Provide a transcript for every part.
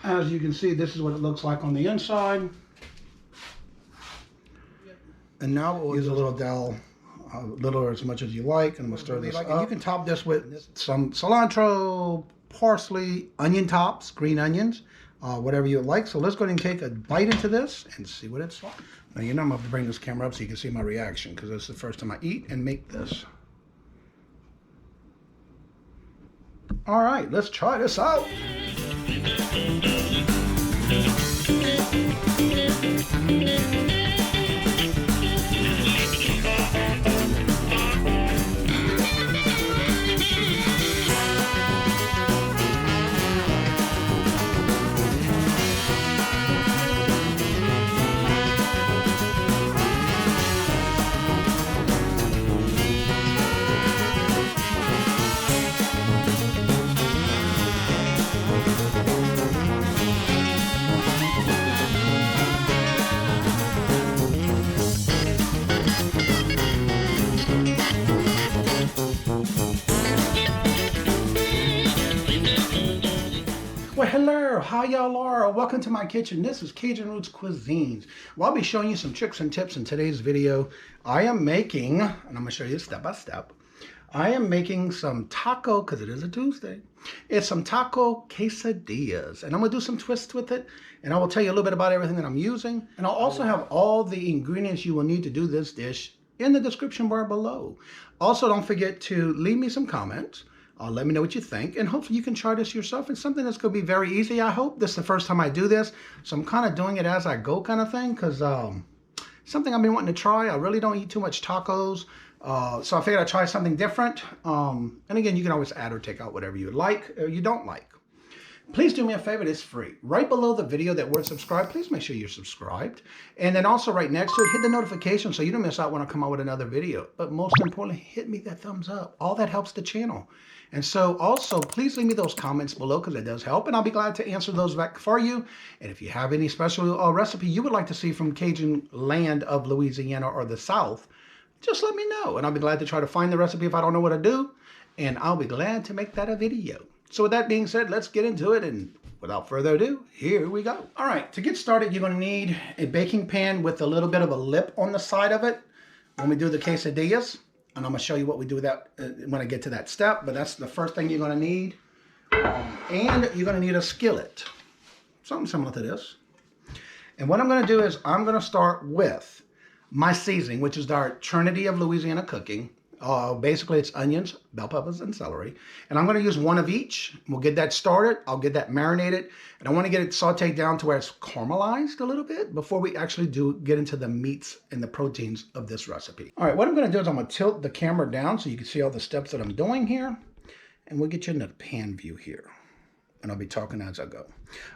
As you can see, this is what it looks like on the inside. And now we'll use a little dell, a little or as much as you like, and we'll stir this up. You can top this with some cilantro, parsley, onion tops, green onions, whatever you like. So let's go ahead and take a bite into this and see what it's like. Now, you know I'm going to have to bring this camera up so you can see my reaction, because it's the first time I eat and make this. All right, let's try this out. Well, hello, how y'all are? Welcome to my kitchen. This is Cajun Roots Cuisines. Well, I'll be showing you some tricks and tips in today's video. I am making, and I'm gonna show you step by step. I am making some taco, because it is a Tuesday. It's some taco quesadillas, and I'm gonna do some twists with it, and I will tell you a little bit about everything that I'm using. And I'll also have all the ingredients you will need to do this dish in the description bar below. Also, don't forget to leave me some comments. Let me know what you think, and hopefully you can try this yourself. It's something that's going to be very easy, I hope. This is the first time I do this, so I'm kind of doing it as I go kind of thing, because something I've been wanting to try. I really don't eat too much tacos, so I figured I'd try something different. And again, you can always add or take out whatever you like or you don't like. Please do me a favor, it's free. Right below the video that word subscribe, please make sure you're subscribed. And then also right next to it, hit the notification so you don't miss out when I come out with another video. But most importantly, hit me that thumbs up. All that helps the channel. And so also, please leave me those comments below, because it does help. And I'll be glad to answer those back for you. And if you have any special recipe you would like to see from Cajun land of Louisiana or the South, just let me know. And I'll be glad to try to find the recipe if I don't know what to do. And I'll be glad to make that a video. So with that being said, let's get into it, and without further ado, here we go. All right, to get started, you're gonna need a baking pan with a little bit of a lip on the side of it when we do the quesadillas, and I'm gonna show you what we do with that when I get to that step, but that's the first thing you're gonna need. And you're gonna need a skillet, something similar to this. And what I'm gonna do is I'm gonna start with my seasoning, which is our Trinity of Louisiana cooking. Basically, it's onions, bell peppers, and celery. And I'm going to use one of each. We'll get that started. I'll get that marinated. And I want to get it sauteed down to where it's caramelized a little bit before we actually get into the meats and the proteins of this recipe. All right, what I'm going to do is I'm going to tilt the camera down so you can see all the steps that I'm doing here. And we'll get you in the pan view here. And I'll be talking as I go.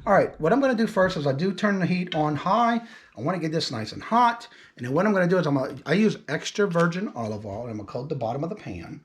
All right, what I'm going to do first is I do turn the heat on high. I want to get this nice and hot. And then what I'm going to do is I use extra virgin olive oil, and I'm going to coat the bottom of the pan.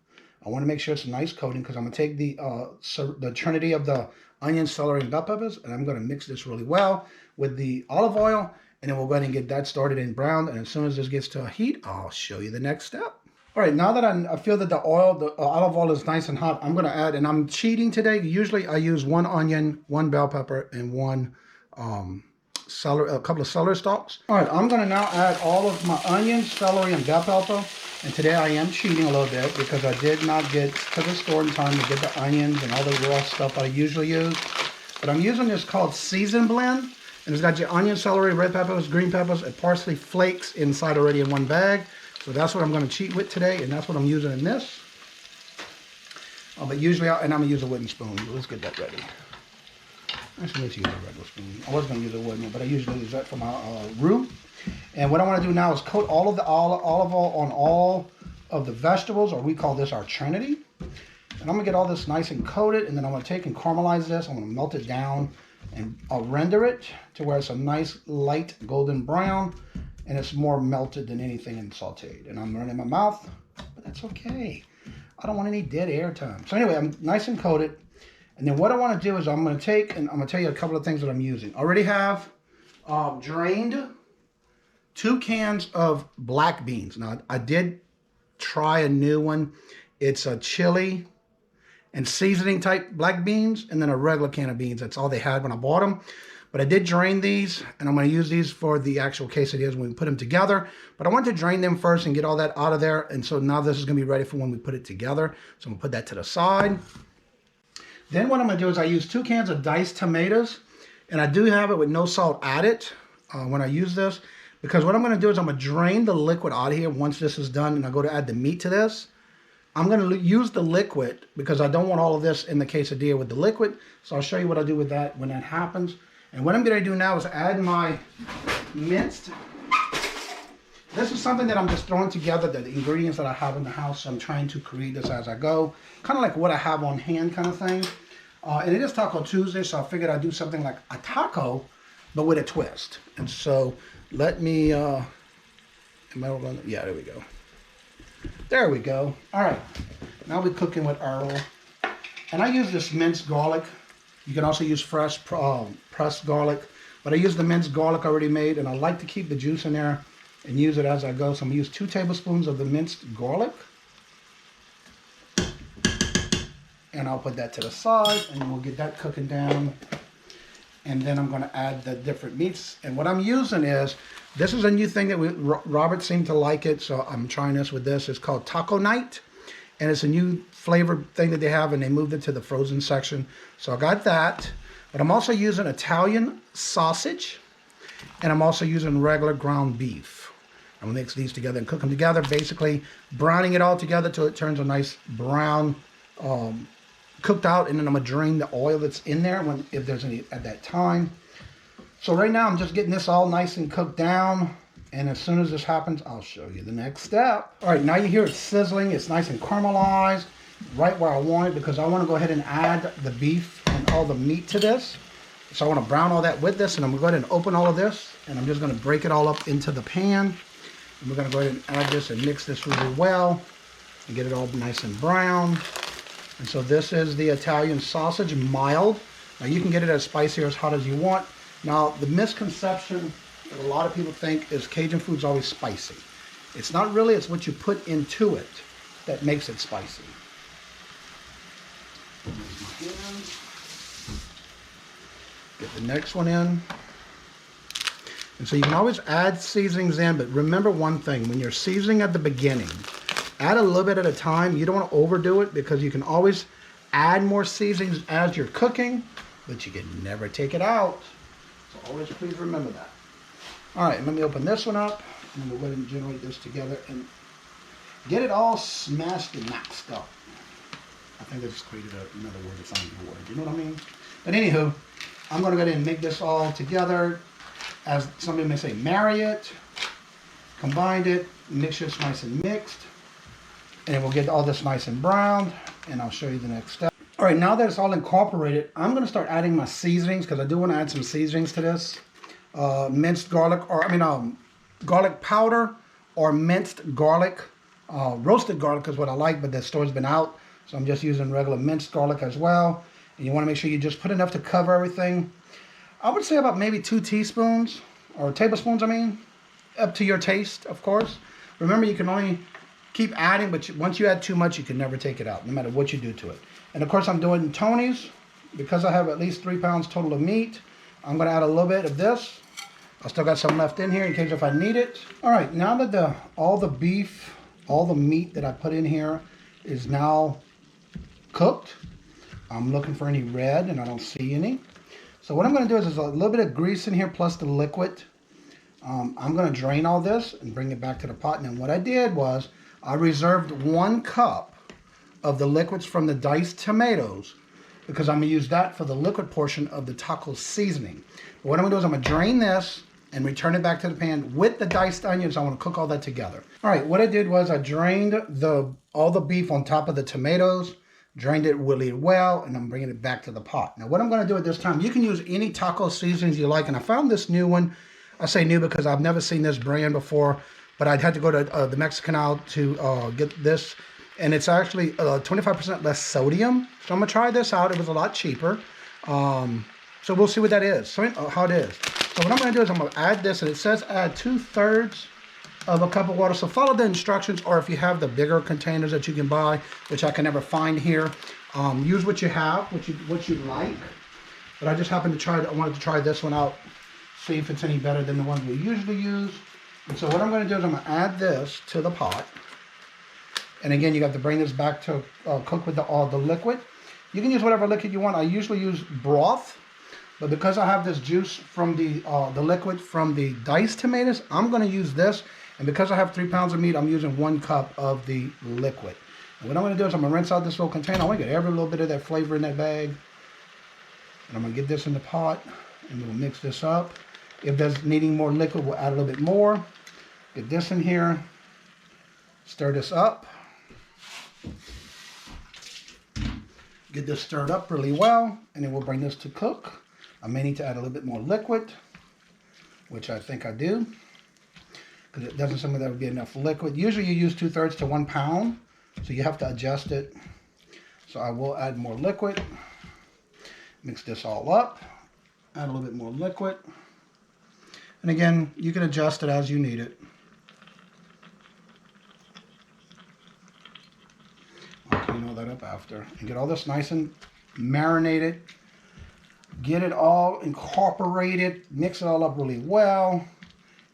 I want to make sure it's a nice coating, because I'm going to take the trinity of the onion, celery, and bell peppers, and I'm going to mix this really well with the olive oil. And then we'll go ahead and get that started and browned. And as soon as this gets to a heat, I'll show you the next step. All right, now that I feel that the olive oil is nice and hot, I'm going to add, and I'm cheating today. Usually I use one onion, one bell pepper, and one a couple of celery stalks. All right, I'm going to now add all of my onions, celery, and bell pepper. And today I am cheating a little bit because I did not get to the store in time to get the onions and all the raw stuff I usually use. But I'm using this called Season Blend. And it's got your onion, celery, red peppers, green peppers, and parsley flakes inside already in one bag. So that's what I'm going to cheat with today, and that's what I'm using in this. But usually, and I'm going to use a wooden spoon. Let's get that ready. Actually, let's use a regular spoon. I was going to use a wooden one, but I usually use that for my roux. And what I want to do now is coat all of the olive oil on all of the vegetables, or we call this our Trinity. And I'm going to get all this nice and coated, and then I'm going to take and caramelize this. I'm going to melt it down, and I'll render it to where it's a nice light golden brown. And it's more melted than anything and sauteed. And I'm running my mouth, but that's okay. I don't want any dead air time. So anyway, I'm nice and coated. And then what I want to do is I'm going to take, and I'm going to tell you a couple of things that I'm using. I already have drained 2 cans of black beans. Now, I did try a new one. It's a chili and seasoning type black beans, and then a regular can of beans. That's all they had when I bought them. But I did drain these, and I'm going to use these for the actual quesadillas when we put them together. But I want to drain them first and get all that out of there. And so now this is going to be ready for when we put it together. So I'm going to put that to the side. Then what I'm going to do is I use 2 cans of diced tomatoes. And I do have it with no salt added when I use this. Because what I'm going to do is I'm going to drain the liquid out of here once this is done. And I go to add the meat to this. I'm going to use the liquid because I don't want all of this in the quesadilla with the liquid. So I'll show you what I do with that when that happens. And what I'm going to do now is add my minced. This is something that I'm just throwing together, the ingredients that I have in the house. So I'm trying to create this as I go. Kind of like what I have on hand kind of thing. And it is Taco Tuesday, so I figured I'd do something like a taco, but with a twist. And so let me, yeah, there we go. There we go. All right, now we're cooking with Earl. And I use this minced garlic. You can also use fresh pressed garlic, but I use the minced garlic already made, and I like to keep the juice in there and use it as I go. So I'm gonna use 2 tablespoons of the minced garlic, and I'll put that to the side, and we'll get that cooking down. And then I'm gonna add the different meats. And what I'm using is, this is a new thing that Robert seemed to like it, so I'm trying this with this. It's called Taco Night. And it's a new flavor thing that they have, and they moved it to the frozen section. So I got that. But I'm also using Italian sausage, and I'm also using regular ground beef. I'm gonna mix these together and cook them together, basically browning it all together till it turns a nice brown, cooked out, and then I'm gonna drain the oil that's in there if there's any at that time. So right now I'm just getting this all nice and cooked down. And as soon as this happens, I'll show you the next step. All right, now you hear it sizzling. It's nice and caramelized, right where I want it, because I want to go ahead and add the beef and all the meat to this. So I want to brown all that with this, and I'm going to go ahead and open all of this, and I'm just going to break it all up into the pan. And we're going to go ahead and add this and mix this really well and get it all nice and brown. And so this is the Italian sausage, mild. Now you can get it as spicy or as hot as you want. Now the misconception that a lot of people think is Cajun food's always spicy. It's not really, it's what you put into it that makes it spicy. Get the next one in. And so you can always add seasonings in, but remember one thing, when you're seasoning at the beginning, add a little bit at a time. You don't want to overdo it, because you can always add more seasonings as you're cooking, but you can never take it out. So always please remember that. All right, let me open this one up, and we'll go ahead and generate this together and get it all smashed and maxed up. I think I just created another word that's not even a word. You know what I mean? But anywho, I'm going to go ahead and make this all together. As somebody may say, marry it, combine it, make sure it's nice and mixed, and we'll get all this nice and browned, and I'll show you the next step. All right, now that it's all incorporated, I'm going to start adding my seasonings, because I do want to add some seasonings to this. Minced garlic, garlic powder, or minced garlic. Roasted garlic is what I like, but the store's been out, so I'm just using regular minced garlic as well. And you want to make sure you just put enough to cover everything. I would say about maybe 2 teaspoons, or tablespoons, I mean, up to your taste, of course. Remember, you can only keep adding, but once you add too much, you can never take it out, no matter what you do to it. And of course, I'm doing Tony's, because I have at least 3 pounds total of meat. I'm going to add a little bit of this. I still got some left in here in case if I need it. All right, now that all the beef, all the meat that I put in here is now cooked. I'm looking for any red, and I don't see any. So what I'm going to do is there's a little bit of grease in here plus the liquid. I'm going to drain all this and bring it back to the pot. And then what I did was I reserved 1 cup of the liquids from the diced tomatoes, because I'm going to use that for the liquid portion of the taco seasoning. But what I'm going to do is I'm going to drain this and return it back to the pan with the diced onions. I want to cook all that together. All right, what I did was I drained all the beef on top of the tomatoes, drained it really well, and I'm bringing it back to the pot. Now what I'm going to do at this time, you can use any taco seasonings you like, and I found this new one. I say new because I've never seen this brand before, but I'd had to go to the Mexican aisle to get this, and it's actually 25% less sodium. So I'm going to try this out. It was a lot cheaper. So we'll see what that is, how it is. So what I'm going to do is I'm going to add this, and it says add 2/3 of a cup of water. So follow the instructions, or if you have the bigger containers that you can buy, which I can never find here, Use what you have, what you like. But I just happened to I wanted to try this one out, see if it's any better than the ones we usually use. And so what I'm going to do is I'm going to add this to the pot. And again, you have to bring this back to cook with the liquid. You can use whatever liquid you want. I usually use broth, but because I have this juice from the liquid from the diced tomatoes, I'm going to use this. And because I have 3 pounds of meat, I'm using 1 cup of the liquid. And what I'm going to do is I'm going to rinse out this little container. I want to get every little bit of that flavor in that bag. And I'm going to get this in the pot, and we'll mix this up. If there's needing more liquid, we'll add a little bit more. Get this in here. Stir this up. Get this stirred up really well, and then we'll bring this to cook. I may need to add a little bit more liquid, which I think I do, because it doesn't seem like that would be enough liquid. Usually you use 2/3 to 1 pound, so you have to adjust it. So I will add more liquid. Mix this all up. Add a little bit more liquid. And again, you can adjust it as you need it. I'll clean all that up after. And get all this nice and marinated. Get it all incorporated. Mix it all up really well.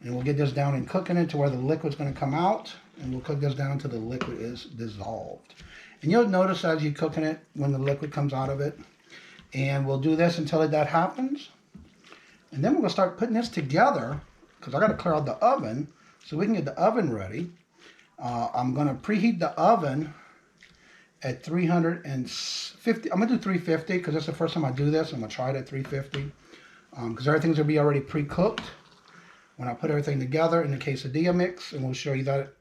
And we'll get this down and cooking it to where the liquid's going to come out. And we'll cook this down until the liquid is dissolved. And you'll notice as you're cooking it, when the liquid comes out of it. And we'll do this until that happens. And then we're going to start putting this together, because I got to clear out the oven so we can get the oven ready. I'm going to preheat the oven at 350. I'm going to do 350 because that's the first time I do this. I'm going to try it at 350 because everything's going to be already pre-cooked when I put everything together in the quesadilla mix. And we'll show you that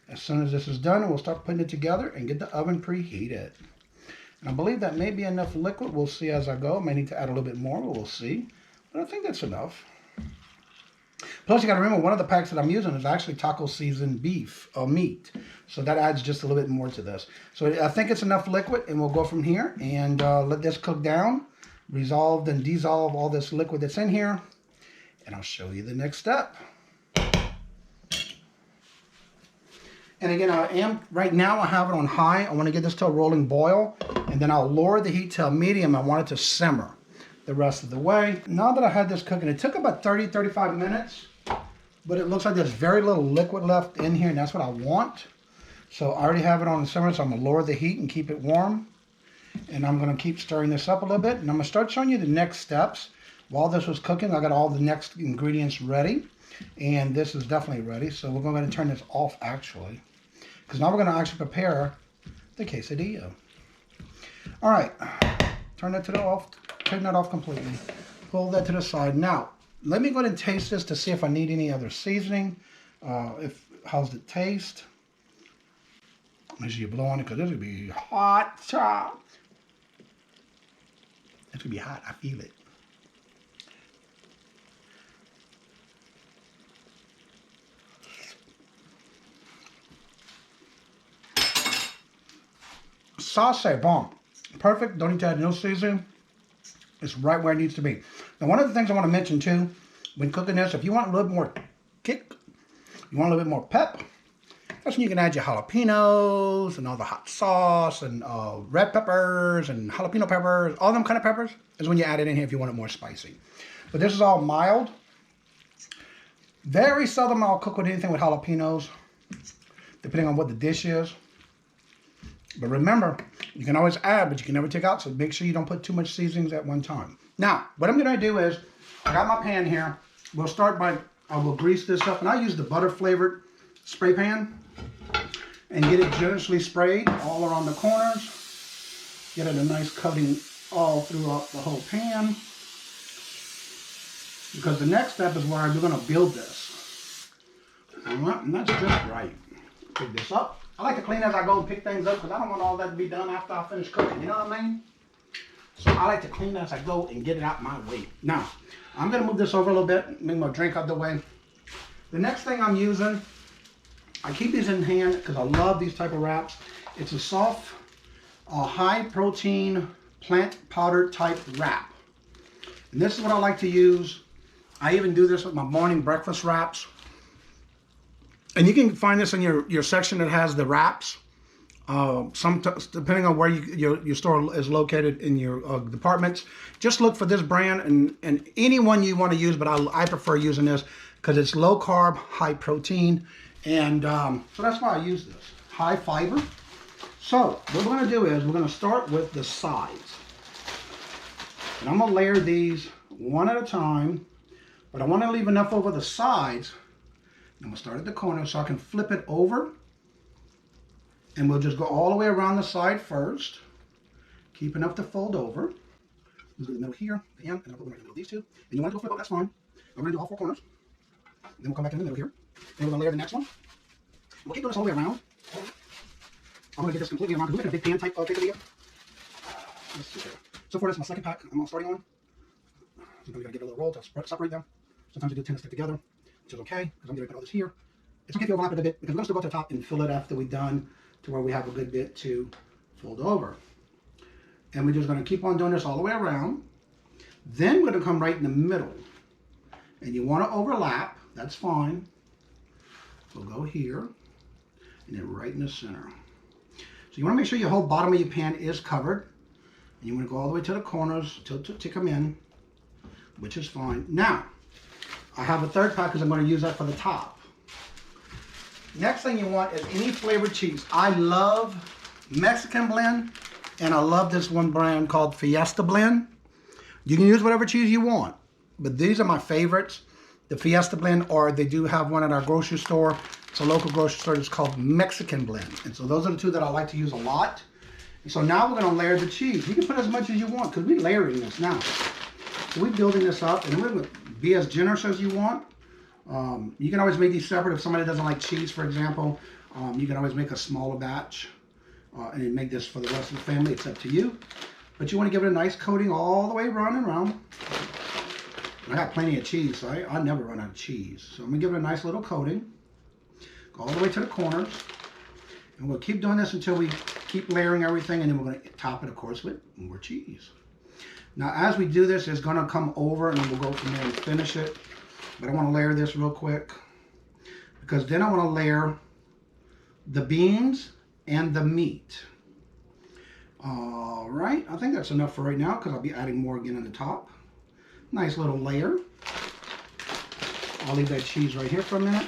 as soon as this is done. And we'll start putting it together and get the oven preheated. And I believe that may be enough liquid. We'll see as I go. I may need to add a little bit more, but we'll see. But I think that's enough. Plus, you got to remember, one of the packs that I'm using is actually taco seasoned beef or meat. So that adds just a little bit more to this. So I think it's enough liquid, and we'll go from here and let this cook down. Resolve and dissolve all this liquid that's in here. And I'll show you the next step. And again, right now I have it on high. I want to get this to a rolling boil. And then I'll lower the heat to a medium. I want it to simmer the rest of the way. Now that I had this cooking, it took about 30-35 minutes, but it looks like there's very little liquid left in here, and that's what I want. So I already have it on the simmer, so I'm gonna lower the heat and keep it warm. And I'm gonna keep stirring this up a little bit, and I'm gonna start showing you the next steps. While this was cooking, I got all the next ingredients ready, and this is definitely ready. So we're going to turn this off actually, because now we're gonna actually prepare the quesadilla. All right, turn that off. Turn that off completely. Pull that to the side. Now, let me go ahead and taste this to see if I need any other seasoning. How's it taste? Make sure you blow on it because this will be hot. It's going to be hot. I feel it. Sauce, bomb. Perfect. Don't need to add no seasoning. It's right where it needs to be. Now, one of the things I want to mention too, when cooking this, if you want a little more kick, you want a little bit more pep, that's when you can add your jalapenos and all the hot sauce and red peppers and jalapeno peppers, all them kind of peppers is when you add it in here if you want it more spicy. But this is all mild. Very seldom I'll cook with anything with jalapenos, depending on what the dish is. But remember, you can always add, but you can never take out, so make sure you don't put too much seasonings at one time. Now, what I'm going to do is, I got my pan here. We'll start by, I will grease this up, and I use the butter-flavored spray pan, and get it generously sprayed all around the corners. Get it a nice coating all throughout the whole pan. Because the next step is where we're going to build this. And that's just right. Pick this up. I like to clean as I go and pick things up because I don't want all that to be done after I finish cooking, you know what I mean? So I like to clean as I go and get it out my way. Now, I'm going to move this over a little bit, make my drink out the way. The next thing I'm using, I keep these in hand because I love these type of wraps. It's a soft, high protein, plant powder type wrap. And this is what I like to use. I even do this with my morning breakfast wraps. And you can find this in your section that has the wraps. Depending on where your store is located in your departments, just look for this brand and any one you want to use, but I prefer using this because it's low carb, high protein, and so that's why I use this. High fiber. So what we're going to do is we're going to start with the sides. And I'm going to layer these one at a time, but I want to leave enough over the sides. I'm going to start at the corner so I can flip it over. And we'll just go all the way around the side first. Keep enough to fold over. We'll do the middle here, the end, and I'll put one right in the middle of these two. And you want to go flip up, that's fine. We're going to do all four corners. And then we'll come back in the middle here. And we're going to layer the next one. We'll keep doing this all the way around. I'm going to get this completely around because we're making a big pan type quesadilla. Let's see here. So far, this is my second pack I'm starting on. Sometimes you got to give it a little roll to separate them. Sometimes they do tend to stick together, which is okay because I'm going to put all this here. It's okay if you overlap it a bit because we're going to still go to the top and fill it after we're done to where we have a good bit to fold over. And we're just going to keep on doing this all the way around. Then we're going to come right in the middle. And you want to overlap, that's fine. We'll go here and then right in the center. So you want to make sure your whole bottom of your pan is covered. And you want to go all the way to the corners to tick them in, which is fine. Now, I have a third pack because I'm going to use that for the top. Next thing you want is any flavored cheese. I love Mexican blend, and I love this one brand called Fiesta blend. You can use whatever cheese you want, but these are my favorites. The Fiesta blend, or they do have one at our grocery store. It's a local grocery store. It's called Mexican blend. And so those are the two that I like to use a lot. And so now we're going to layer the cheese. You can put as much as you want because we're layering this now. So we're building this up, and we're going to be as generous as you want. You can always make these separate. If somebody doesn't like cheese, for example, you can always make a smaller batch and then make this for the rest of the family. It's up to you. But you want to give it a nice coating all the way around and around. I got plenty of cheese, so I never run out of cheese. So I'm going to give it a nice little coating. Go all the way to the corners. And we'll keep doing this until we keep layering everything, and then we're going to top it, of course, with more cheese. Now, as we do this, it's going to come over, and then we'll go from there and finish it. But I want to layer this real quick, because then I want to layer the beans and the meat. All right, I think that's enough for right now, because I'll be adding more again on the top. Nice little layer. I'll leave that cheese right here for a minute.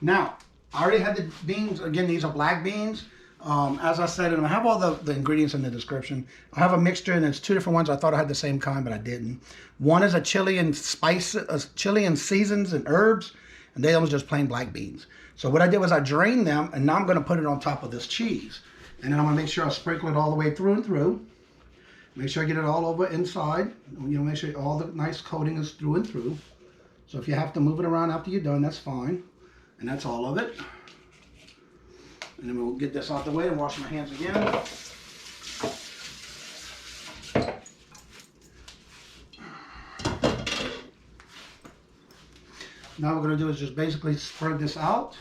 Now, I already had the beans. Again, these are black beans. As I said, and I have all the ingredients in the description. I have a mixture, and it's two different ones. I thought I had the same kind, but I didn't. One is a chili and chili and seasons and herbs, and the other one's just plain black beans. So what I did was I drained them, and now I'm going to put it on top of this cheese. And then I'm going to make sure I sprinkle it all the way through and through. Make sure I get it all over inside. You know, make sure all the nice coating is through and through. So if you have to move it around after you're done, that's fine. And that's all of it. And then we'll get this out the way and wash my hands again. Now what we're going to do is just basically spread this out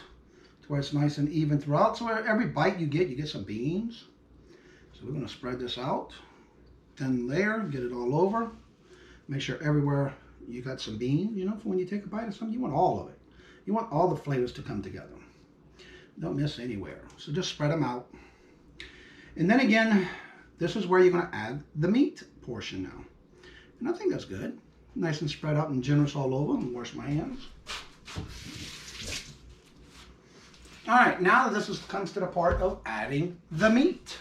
to where it's nice and even throughout. So every bite you get some beans. So we're going to spread this out. Thin layer, get it all over. Make sure everywhere you got some beans. You know, for when you take a bite of something, you want all of it. You want all the flavors to come together. Don't miss anywhere. So just spread them out. And then again, this is where you're going to add the meat portion now. And I think that's good. Nice and spread out and generous all over. I'm going to wash my hands. All right, now that this comes to the part of adding the meat.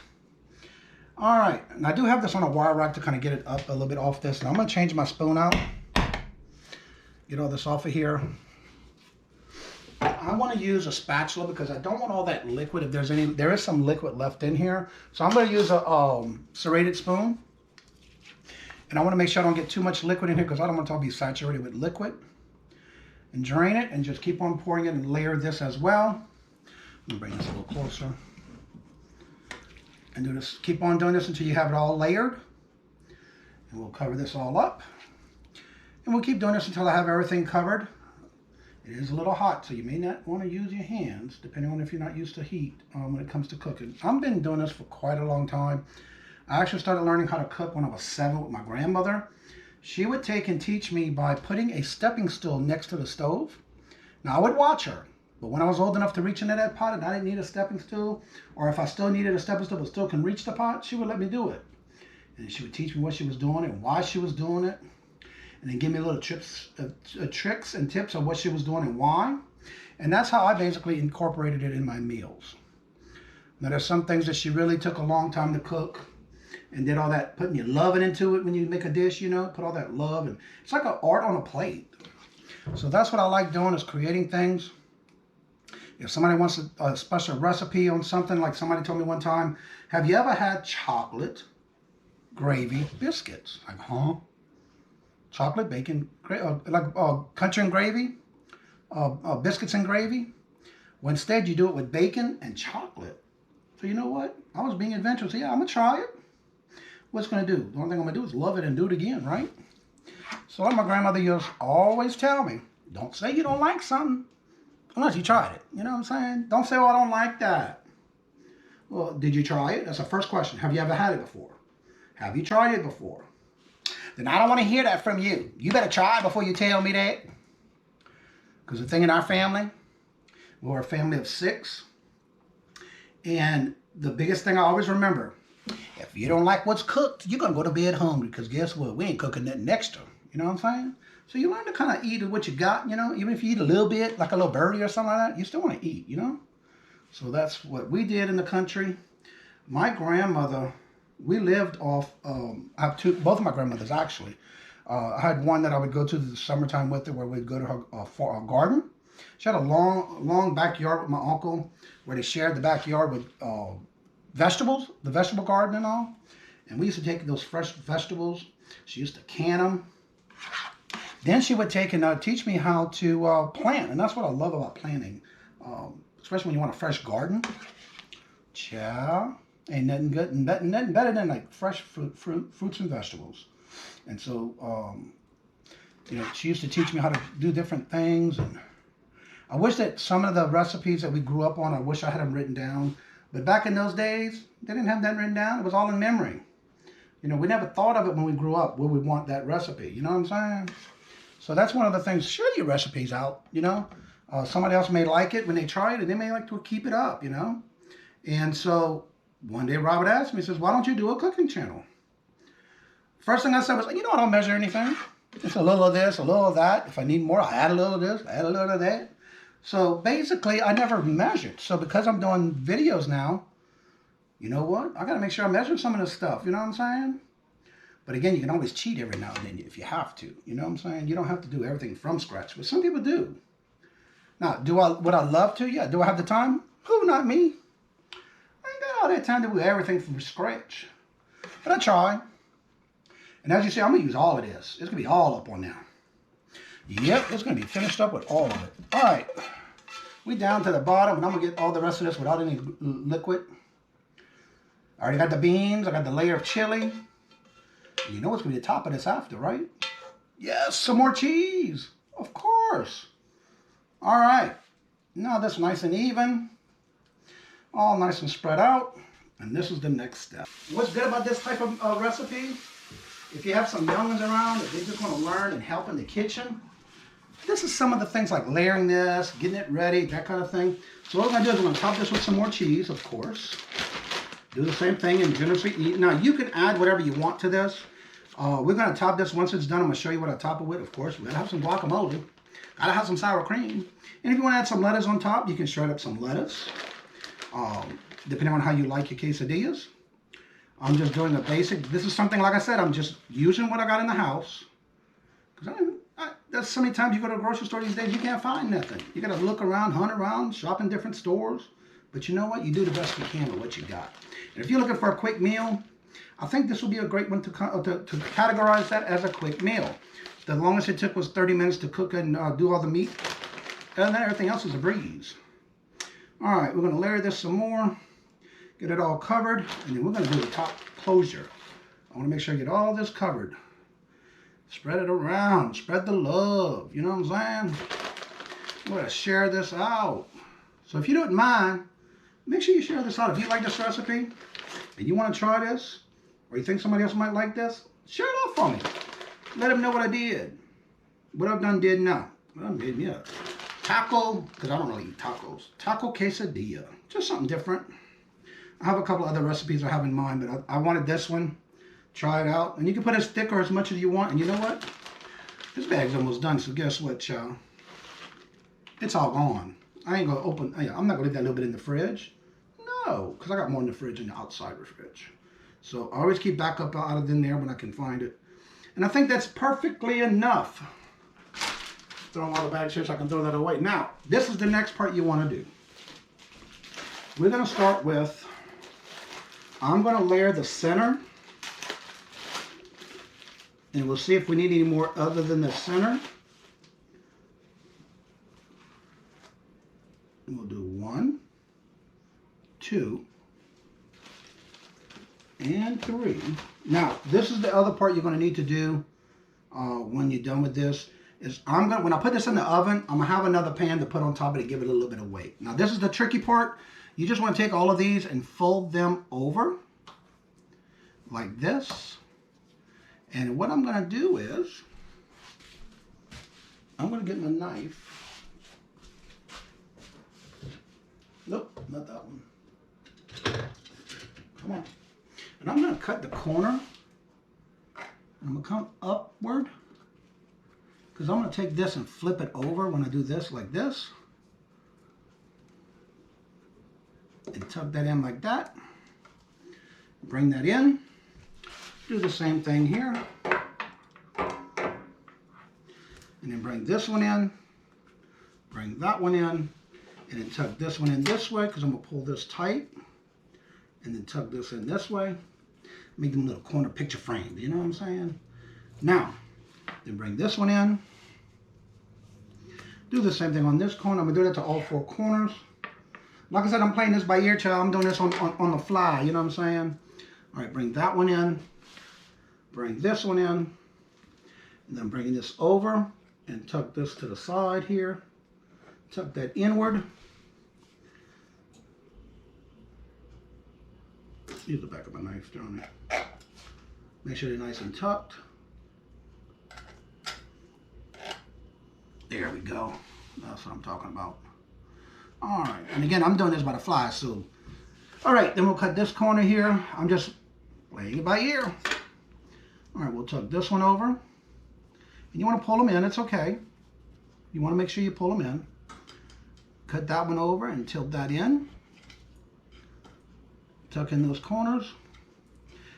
All right, and I do have this on a wire rack to kind of get it up a little bit off this. And I'm going to change my spoon out. Get all this off of here. I want to use a spatula because I don't want all that liquid. If there's any, there is some liquid left in here. So I'm going to use a serrated spoon. And I want to make sure I don't get too much liquid in here because I don't want it to all be saturated with liquid. And drain it and just keep on pouring it and layer this as well. Let me bring this a little closer. And do this, keep on doing this until you have it all layered. And we'll cover this all up. And we'll keep doing this until I have everything covered. It is a little hot, so you may not want to use your hands, depending on if you're not used to heat when it comes to cooking. I've been doing this for quite a long time. I actually started learning how to cook when I was 7 with my grandmother. She would take and teach me by putting a stepping stool next to the stove. Now, I would watch her, But when I was old enough to reach into that pot and I didn't need a stepping stool, or if I still needed a stepping stool but still can reach the pot, she would let me do it. And she would teach me what she was doing and why she was doing it. And then give me little tricks and tips on what she was doing and why. And that's how I basically incorporated it in my meals. Now there's some things that she really took a long time to cook and did all that, putting your loving into it when you make a dish, you know, put all that love. And it's like an art on a plate. So that's what I like doing, is creating things. If somebody wants a special recipe on something, like somebody told me one time, have you ever had chocolate gravy biscuits? Like, huh? Chocolate, bacon, like country and gravy, biscuits and gravy. Well, instead you do it with bacon and chocolate. So you know what? I was being adventurous. Yeah, I'm going to try it. What's it going to do? The only thing I'm going to do is love it and do it again, right? So like my grandmother used to always tell me, don't say you don't like something unless you tried it. You know what I'm saying? Don't say, oh, I don't like that. Well, did you try it? That's the first question. Have you ever had it before? Have you tried it before? Then I don't want to hear that from you. You better try it before you tell me that. Because the thing in our family, we're a family of 6. And the biggest thing I always remember, if you don't like what's cooked, you're going to go to bed hungry. Because guess what? We ain't cooking nothing extra. You know what I'm saying? So you learn to kind of eat what you got, you know. Even if you eat a little bit, like a little birdie or something like that, you still want to eat, you know. So that's what we did in the country. My grandmother, we lived off, I have both of my grandmothers actually. I had one that I would go to the summertime with her, where we'd go to her garden. She had a long backyard with my uncle, where they shared the backyard with vegetables, the vegetable garden and all. And we used to take those fresh vegetables. She used to can them. Then she would take and teach me how to plant. And that's what I love about planting, especially when you want a fresh garden. Chow. Ain't nothing good, nothing better than like fresh fruits and vegetables. And so, you know, she used to teach me how to do different things. And I wish that some of the recipes that we grew up on, I wish I had them written down. But back in those days, they didn't have that written down. It was all in memory. You know, we never thought of it when we grew up, where we want that recipe. You know what I'm saying? So that's one of the things. Share your recipes out, you know. Somebody else may like it when they try it, and they may like to keep it up, you know. And so one day Robert asked me, he says, why don't you do a cooking channel? First thing I said was, you know, I don't measure anything. It's a little of this, a little of that. If I need more, I add a little of this, I add a little of that. So basically, I never measured. So because I'm doing videos now, you know what? I got to make sure I measure some of this stuff. You know what I'm saying? But again, you can always cheat every now and then if you have to. You know what I'm saying? You don't have to do everything from scratch, but some people do. Now, would I love to? Yeah. Do I have the time? Who? Not me. I ain't got all that time to do everything from scratch. But I try. And as you see, I'm going to use all of this. It's going to be all up on there. Yep, it's going to be finished up with all of it. All right. We down to the bottom, and I'm going to get all the rest of this without any liquid. I already got the beans. I got the layer of chili. You know what's going to be the top of this after, right? Yes, some more cheese. Of course. All right. Now this nice and even. All nice and spread out. And this is the next step. What's good about this type of recipe? If you have some young ones around, if they just want to learn and help in the kitchen, this is some of the things like layering this, getting it ready, that kind of thing. So what I'm going to do is I'm going to top this with some more cheese, of course. Do the same thing and generously eat. Now, you can add whatever you want to this. We're going to top this once it's done. I'm going to show you what I top it with. Of course, we got to have some guacamole. Got to have some sour cream. And if you want to add some lettuce on top, you can shred up some lettuce. Depending on how you like your quesadillas. I'm just doing a basic. This is something, like I said, I'm just using what I got in the house. Because there's so many times you go to a grocery store these days, you can't find nothing. You got to look around, hunt around, shop in different stores. But you know what? You do the best you can with what you got. And if you're looking for a quick meal, I think this will be a great one to categorize that as a quick meal. The longest it took was 30 minutes to cook and do all the meat. And then everything else is a breeze. All right, we're going to layer this some more. Get it all covered. And then we're going to do the top closure. I want to make sure I get all this covered. Spread it around. Spread the love. You know what I'm saying? I'm going to share this out. So if you don't mind, make sure you share this out. If you like this recipe and you want to try this, or you think somebody else might like this, share it out for me. Let them know what I did. What I've done did now. Well, I made me up. taco, because I don't really eat tacos. Taco quesadilla. Just something different. I have a couple other recipes I have in mind, but I wanted this one. Try it out. And you can put as thick or as much as you want. And you know what? This bag's almost done, so guess what, y'all? It's all gone. I ain't gonna open, I'm not gonna leave that little bit in the fridge. No, because I got more in the fridge than the outside of the fridge. So I always keep backup out of in there when I can find it. And I think that's perfectly enough. Throwing all the bags here so I can throw that away. Now, this is the next part you want to do. We're going to start with, I'm going to layer the center. And we'll see if we need any more other than the center. And we'll do 1, 2, and 3. Now, this is the other part you're going to need to do when you're done with this. Is when I put this in the oven, I'm going to have another pan to put on top of it to give it a little bit of weight. Now, this is the tricky part. You just want to take all of these and fold them over like this. And what I'm going to do is, I'm going to get my knife. Nope, not that one. Come on. And I'm going to cut the corner. I'm going to come upward. Because I'm going to take this and flip it over when I do this like this. And tuck that in like that. Bring that in. Do the same thing here. And then bring this one in. Bring that one in. And then tuck this one in this way because I'm going to pull this tight. And then tuck this in this way. Make them little corner picture frames. You know what I'm saying? Now, then bring this one in. Do the same thing on this corner. I'm going to do that to all 4 corners. Like I said, I'm playing this by ear, child. I'm doing this on the fly. You know what I'm saying? All right, bring that one in. Bring this one in. And then bring this over and tuck this to the side here. Tuck that inward. Use the back of my knife down there. Make sure they're nice and tucked. There we go. That's what I'm talking about. All right, and again, I'm doing this by the fly, so. All right, then we'll cut this corner here. I'm just playing it by ear. All right, we'll tuck this one over. And you want to pull them in, it's okay. You want to make sure you pull them in. Cut that one over and tilt that in. Tuck in those corners.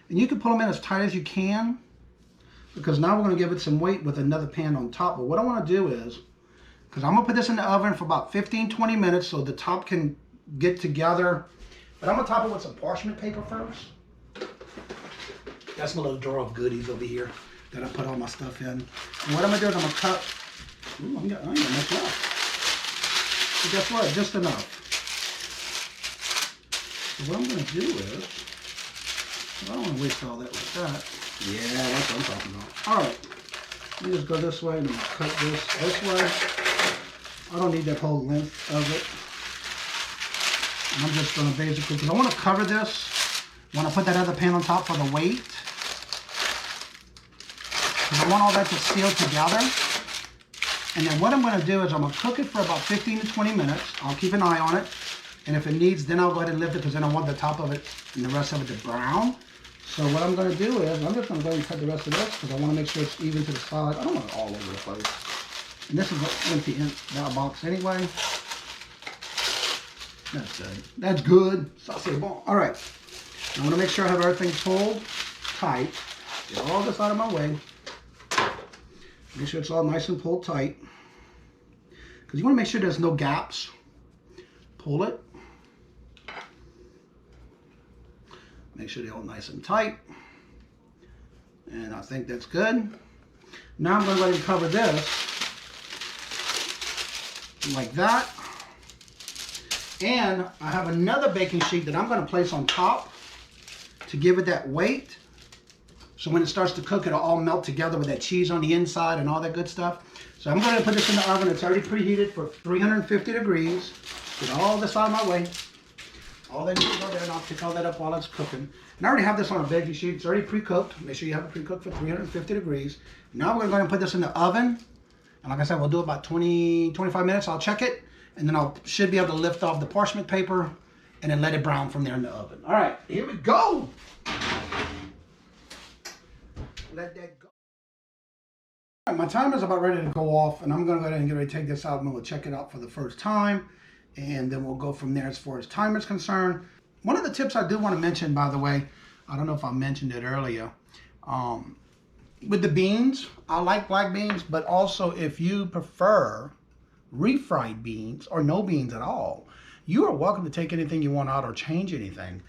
And you can pull them in as tight as you can, because now we're going to give it some weight with another pan on top. But what I want to do is, because I'm going to put this in the oven for about 15-20 minutes so the top can get together. But I'm going to top it with some parchment paper first. That's my little drawer of goodies over here that I put all my stuff in. And what I'm going to do is I'm going to cut. Ooh, I ain't got much left. But guess what? Just enough. So what I'm going to do is, I don't want to waste all that like that. Yeah, that's what I'm talking about. All right. Let me just go this way and cut this way. I don't need that whole length of it. I'm just going to basically, because I want to cover this when I put that other pan on top for the weight. Because I want all that to seal together. And then what I'm going to do is I'm going to cook it for about 15 to 20 minutes. I'll keep an eye on it. And if it needs, then I'll go ahead and lift it, because then I want the top of it and the rest of it to brown. So what I'm going to do is, I'm just going to go ahead and cut the rest of this, because I want to make sure it's even to the side. I don't want it all over the place. And this is empty in that box anyway. That's good. That's good. All right. I want to make sure I have everything pulled tight. Get all this out of my way. Make sure it's all nice and pulled tight. Because you want to make sure there's no gaps. Pull it. Make sure they're all nice and tight. And I think that's good. Now I'm going to go ahead and cover this like that. And I have another baking sheet that I'm going to place on top to give it that weight. So when it starts to cook, it'll all melt together with that cheese on the inside and all that good stuff. So I'm going to put this in the oven. It's already preheated for 350 degrees. Get all this out of my way. All that needs to go there, and I'll pick all that up while it's cooking. And I already have this on a baking sheet. It's already pre-cooked. Make sure you have it pre-cooked for 350 degrees. Now we're going to put this in the oven And like I said, we'll do about 20, 25 minutes. I'll check it, and then should be able to lift off the parchment paper and then let it brown from there in the oven. All right, here we go. Let that go. All right, my timer's about ready to go off, and I'm going to go ahead and get ready to take this out, and we'll check it out for the first time, and then we'll go from there as far as time is concerned. One of the tips I do want to mention, by the way, I don't know if I mentioned it earlier, with the beans, I like black beans, but also if you prefer refried beans or no beans at all, you are welcome to take anything you want out or change anything.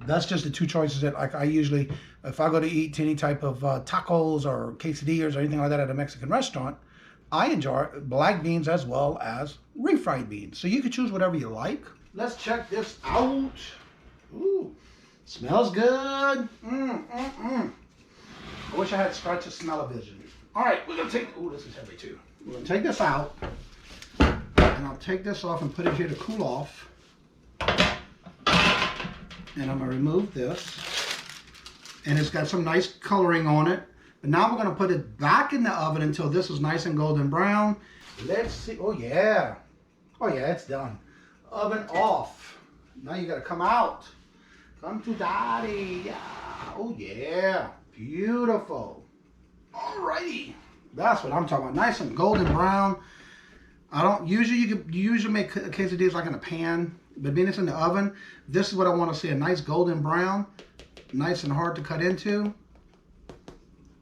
That's just the two choices that like I usually, if I go to eat any type of tacos or quesadillas or anything like that at a Mexican restaurant, I enjoy black beans as well as refried beans. So you can choose whatever you like. Let's check this out. Ooh, smells good. I wish I had scratch of smell-o-vision. All right, we're gonna take, ooh, this is heavy too. We're gonna take this out, and I'll take this off and put it here to cool off. And I'm gonna remove this. And it's got some nice coloring on it. But now we're gonna put it back in the oven until this is nice and golden brown. Let's see, oh yeah. Oh yeah, it's done. Oven off. Now you gotta come out. Come to daddy, yeah. Oh yeah. Beautiful. Alrighty. That's what I'm talking about. Nice and golden brown. I don't usually, you usually make quesadillas like in a pan, but being it's in the oven, this is what I want to see, a nice golden brown, nice and hard to cut into.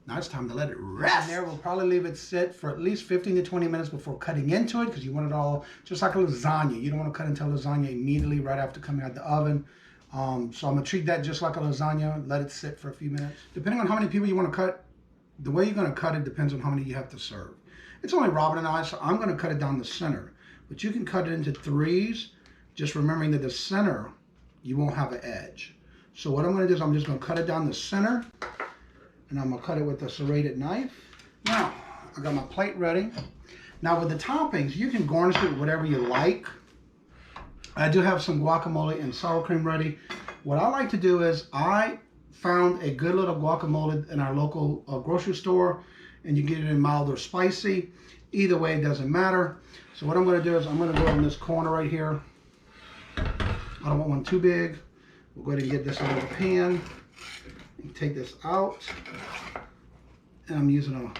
Now it's time to let it rest. And there, we'll probably leave it sit for at least 15 to 20 minutes before cutting into it, because you want it all just like a lasagna. You don't want to cut into lasagna immediately right after coming out the oven. So I'm going to treat that just like a lasagna, let it sit for a few minutes. Depending on how many people you want to cut, the way you're going to cut it depends on how many you have to serve. It's only Robin and I, so I'm going to cut it down the center. But you can cut it into threes, just remembering that the center, you won't have an edge. So what I'm going to do is I'm just going to cut it down the center, and I'm going to cut it with a serrated knife. Now, I got my plate ready. Now with the toppings, you can garnish it with whatever you like. I do have some guacamole and sour cream ready. What I like to do is I found a good little guacamole in our local grocery store, and you get it in mild or spicy. Either way, it doesn't matter. So what I'm going to do is I'm going to go in this corner right here. I don't want one too big. We'll go ahead and get this out of the pan and take this out. And I'm using a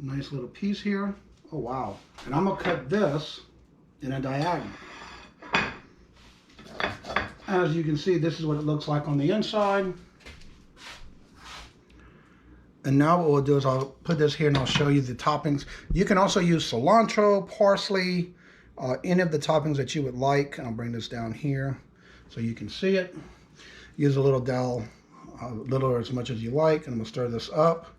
nice little piece here. Oh wow. And I'm going to cut this in a diagonal. As you can see, this is what it looks like on the inside. And now what we'll do is I'll put this here and I'll show you the toppings. You can also use cilantro, parsley, any of the toppings that you would like. I'll bring this down here so you can see it. Use a little dill, a little or as much as you like, and I'm gonna stir this up.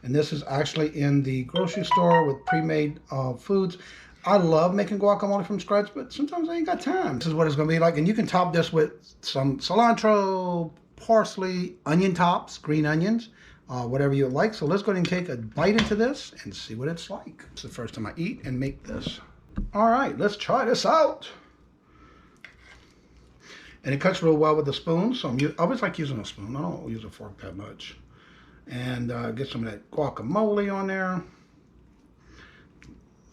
And this is actually in the grocery store with pre-made foods. I love making guacamole from scratch, but sometimes I ain't got time. This is what it's gonna be like. And you can top this with some cilantro, parsley, onion tops, green onions, whatever you like. So let's go ahead and take a bite into this and see what it's like. It's the first time I eat and make this. All right, let's try this out. And it cuts real well with the spoon, so I always like using a spoon. I don't use a fork that much. And get some of that guacamole on there.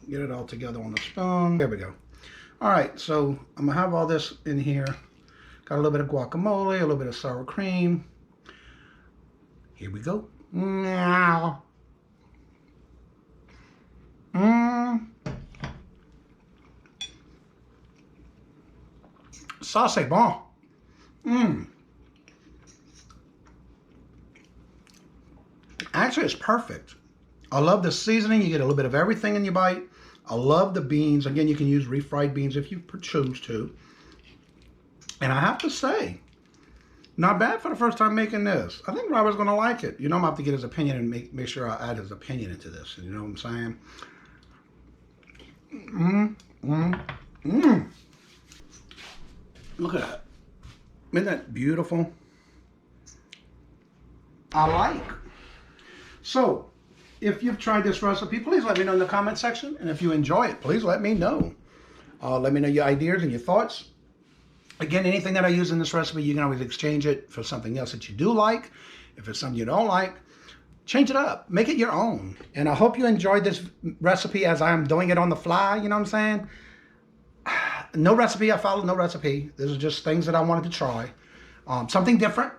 Get it all together on the spoon. There we go. All right, so I'm gonna have all this in here. Got a little bit of guacamole, a little bit of sour cream. Here we go. Mmm. Ça c'est bon. Mmm. Actually, it's perfect. I love the seasoning. You get a little bit of everything in your bite. I love the beans. Again, you can use refried beans if you choose to. And I have to say, not bad for the first time making this. I think Robert's going to like it. You know, I'm going to have to get his opinion and make sure I add his opinion into this. You know what I'm saying? Look at that. Isn't that beautiful? I like. So, if you've tried this recipe, please let me know in the comment section. And if you enjoy it, please let me know. Let me know your ideas and your thoughts. Again, anything that I use in this recipe, you can always exchange it for something else that you do like. If it's something you don't like, Change it up. Make it your own. And I hope you enjoyed this recipe as I'm doing it on the fly. You know what I'm saying? No recipe. I followed no recipe. This is just things that I wanted to try. Something different.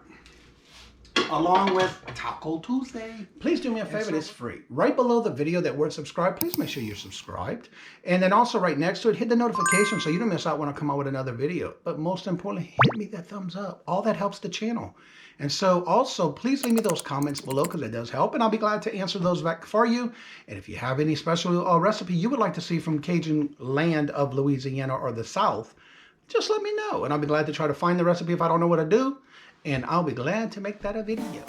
Along with Taco Tuesday. Please do me a favor, it's free. Right below the video, that word subscribe, please make sure you're subscribed. And then also right next to it, hit the notification so you don't miss out when I come out with another video. But most importantly, hit me that thumbs up. All that helps the channel. And so also, please leave me those comments below because it does help. And I'll be glad to answer those back for you. And if you have any special recipe you would like to see from Cajun land of Louisiana or the South, just let me know. And I'll be glad to try to find the recipe if I don't know what to do. And I'll be glad to make that a video.